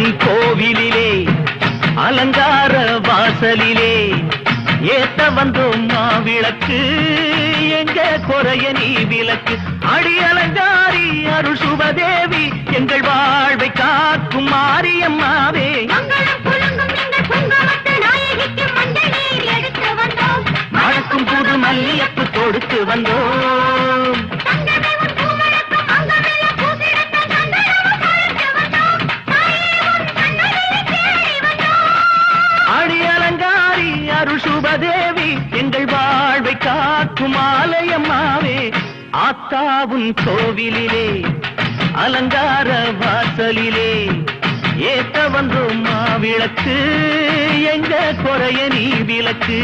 உன் கோவிலிலே அலங்கார வாசலிலே ஏத்த வந்தோம் மாவிளக்கு எங்க குறைய நீ விளக்கு அடி அலங்காரி அருள் சுபதேவி எங்கள் வாழ்வை காக்கும் மாரியம்மாவே மணக்கும் புது மல்லியப்பு கொடுத்து வந்தோம் அடி அலங்காரி அருள் சுபதேவி எங்கள் வாழ்வை காக்கும் ஆலயம்மாவே ஆத்தாவும் கோவிலிலே அலங்கார வாசலிலே ஏத்த வந்தோம் மாவிளக்கு எங்க குறைய நீ விளக்கு